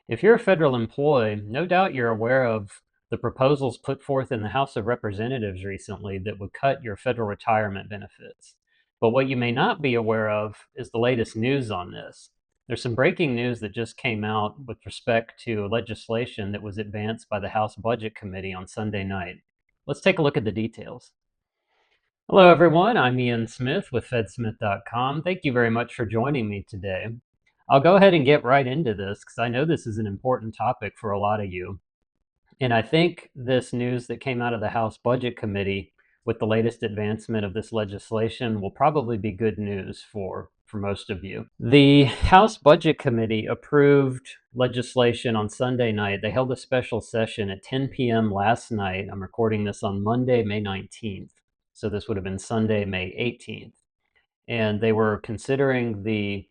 If you're a federal employee, no doubt you're aware of the proposals put forth in the House of Representatives recently that would cut your federal retirement benefits. But what you may not be aware of is the latest news on this. There's some breaking news that just came out with respect to legislation that was advanced by the House Budget Committee on Sunday night. Let's take a look at the details. Hello, everyone. I'm Ian Smith with FedSmith.com. Thank you very much for joining me today. I'll go ahead and get right into this because I know this is an important topic for a lot of you. And I think this news that came out of the House Budget Committee with the latest advancement of this legislation will probably be good news for most of you. The House Budget Committee approved legislation on Sunday night. They held a special session at 10 p.m. last night. I'm recording this on Monday, May 19th. So this would have been Sunday, May 18th. And they were considering the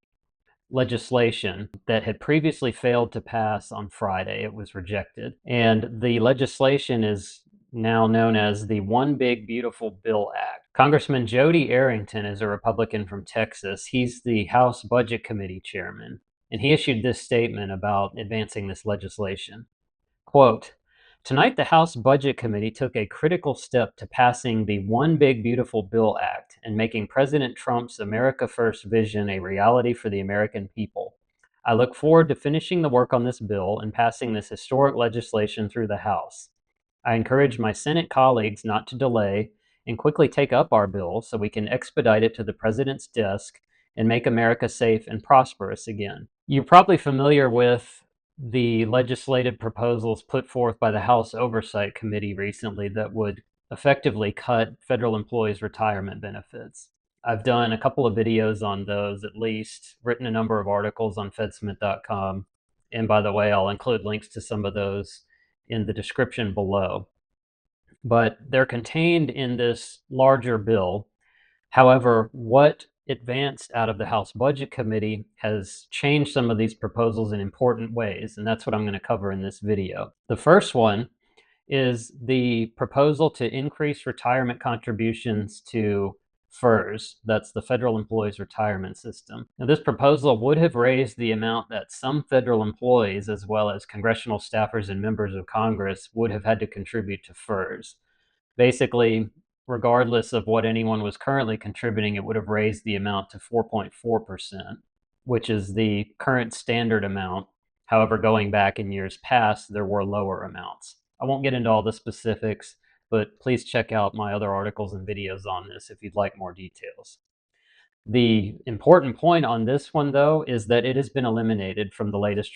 legislation that had previously failed to pass on Friday. It was rejected. And the legislation is now known as the One Big Beautiful Bill Act. Congressman Jody Arrington is a Republican from Texas. He's the House Budget Committee chairman, and he issued this statement about advancing this legislation. Quote, "Tonight, the House Budget Committee took a critical step to passing the One Big Beautiful Bill Act and making President Trump's America First vision a reality for the American people. I look forward to finishing the work on this bill and passing this historic legislation through the House. I encourage my Senate colleagues not to delay and quickly take up our bill so we can expedite it to the President's desk and make America safe and prosperous again." You're probably familiar with the legislative proposals put forth by the House Oversight Committee recently that would effectively cut federal employees' retirement benefits. I've done a couple of videos on those, at least, written a number of articles on fedsmith.com. And by the way, I'll include links to some of those in the description below. But they're contained in this larger bill. However, what advanced out of the House Budget Committee has changed some of these proposals in important ways, and that's what I'm going to cover in this video. The first one is the proposal to increase retirement contributions to FERS, that's the Federal Employees Retirement System. Now, this proposal would have raised the amount that some federal employees, as well as congressional staffers and members of Congress, would have had to contribute to FERS. Basically, regardless of what anyone was currently contributing, it would have raised the amount to 4.4%, which is the current standard amount. However, going back in years past, there were lower amounts. I won't get into all the specifics, but please check out my other articles and videos on this if you'd like more details. The important point on this one, though, is that it has been eliminated from the latest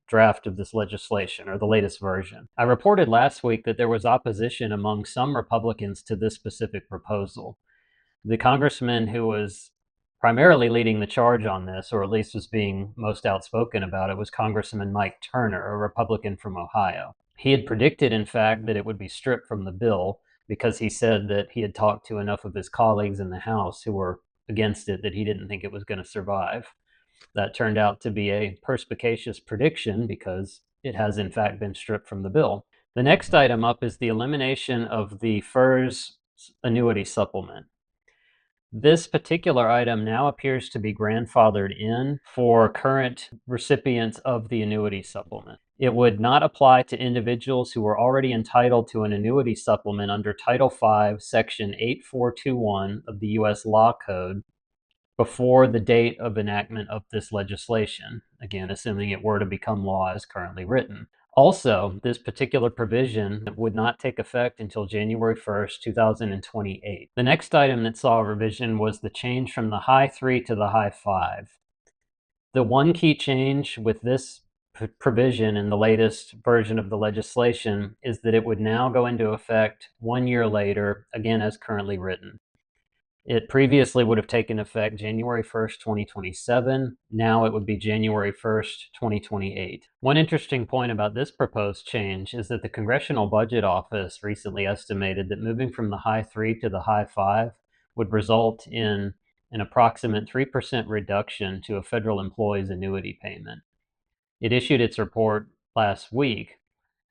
draft of this legislation, or the latest version. I reported last week that there was opposition among some Republicans to this specific proposal. The congressman who was primarily leading the charge on this, or at least was being most outspoken about it, was Congressman Mike Turner, a Republican from Ohio. He had predicted, in fact, that it would be stripped from the bill because he said that he had talked to enough of his colleagues in the House who were against it that he didn't think it was going to survive. That turned out to be a perspicacious prediction because it has in fact been stripped from the bill. The next item up is the elimination of the FERS annuity supplement. This particular item now appears to be grandfathered in for current recipients of the annuity supplement. It would not apply to individuals who were already entitled to an annuity supplement under Title V, Section 8421 of the U.S. Law Code before the date of enactment of this legislation, again, assuming it were to become law as currently written. Also, this particular provision would not take effect until January 1st, 2028. The next item that saw a revision was the change from the high 3 to the high 5. The one key change with this provision in the latest version of the legislation is that it would now go into effect 1 year later, again as currently written. It previously would have taken effect January 1st, 2027. Now it would be January 1st, 2028. One interesting point about this proposed change is that the Congressional Budget Office recently estimated that moving from the high 3 to the high 5 would result in an approximate 3% reduction to a federal employee's annuity payment. It issued its report last week,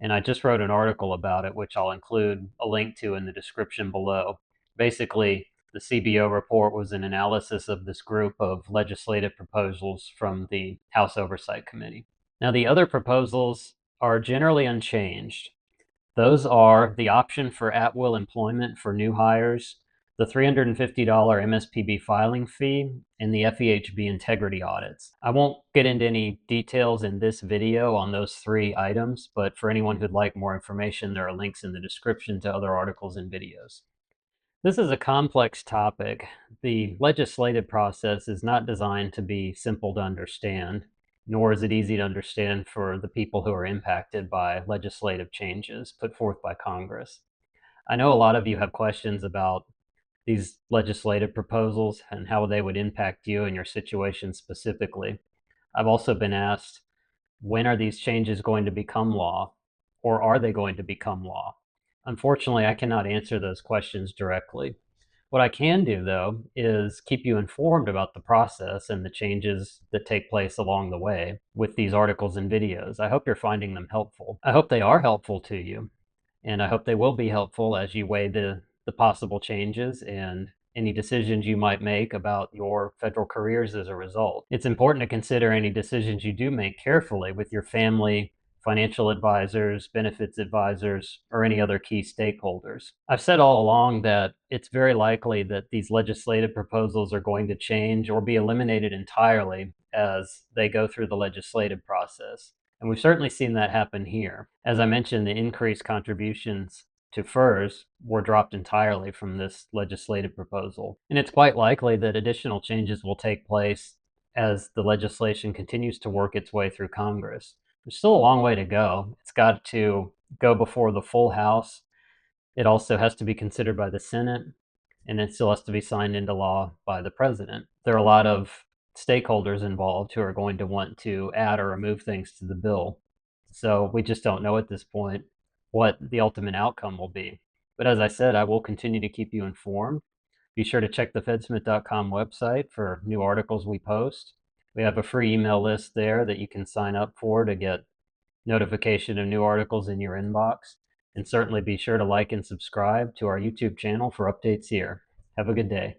and I just wrote an article about it, which I'll include a link to in the description below. Basically, the CBO report was an analysis of this group of legislative proposals from the House Oversight Committee. Now, the other proposals are generally unchanged. Those are the option for at-will employment for new hires, the $350 MSPB filing fee, and the FEHB integrity audits. I won't get into any details in this video on those three items, but for anyone who'd like more information, there are links in the description to other articles and videos. This is a complex topic. The legislative process is not designed to be simple to understand, nor is it easy to understand for the people who are impacted by legislative changes put forth by Congress. I know a lot of you have questions about these legislative proposals and how they would impact you and your situation specifically. I've also been asked, when are these changes going to become law, or are they going to become law? Unfortunately, I cannot answer those questions directly. What I can do, though, is keep you informed about the process and the changes that take place along the way with these articles and videos. I hope you're finding them helpful. I hope they are helpful to you, and I hope they will be helpful as you weigh the possible changes and any decisions you might make about your federal careers as a result. It's important to consider any decisions you do make carefully with your family, financial advisors, benefits advisors, or any other key stakeholders. I've said all along that it's very likely that these legislative proposals are going to change or be eliminated entirely as they go through the legislative process. And we've certainly seen that happen here. As I mentioned, the increased contributions to FERS were dropped entirely from this legislative proposal. And it's quite likely that additional changes will take place as the legislation continues to work its way through Congress. There's still a long way to go. It's got to go before the full House. It also has to be considered by the Senate, and it still has to be signed into law by the president. There are a lot of stakeholders involved who are going to want to add or remove things to the bill. So we just don't know at this point what the ultimate outcome will be. But as I said, I will continue to keep you informed. Be sure to check the fedsmith.com website for new articles we post. We have a free email list there that you can sign up for to get notification of new articles in your inbox. And certainly be sure to like and subscribe to our YouTube channel for updates here. Have a good day.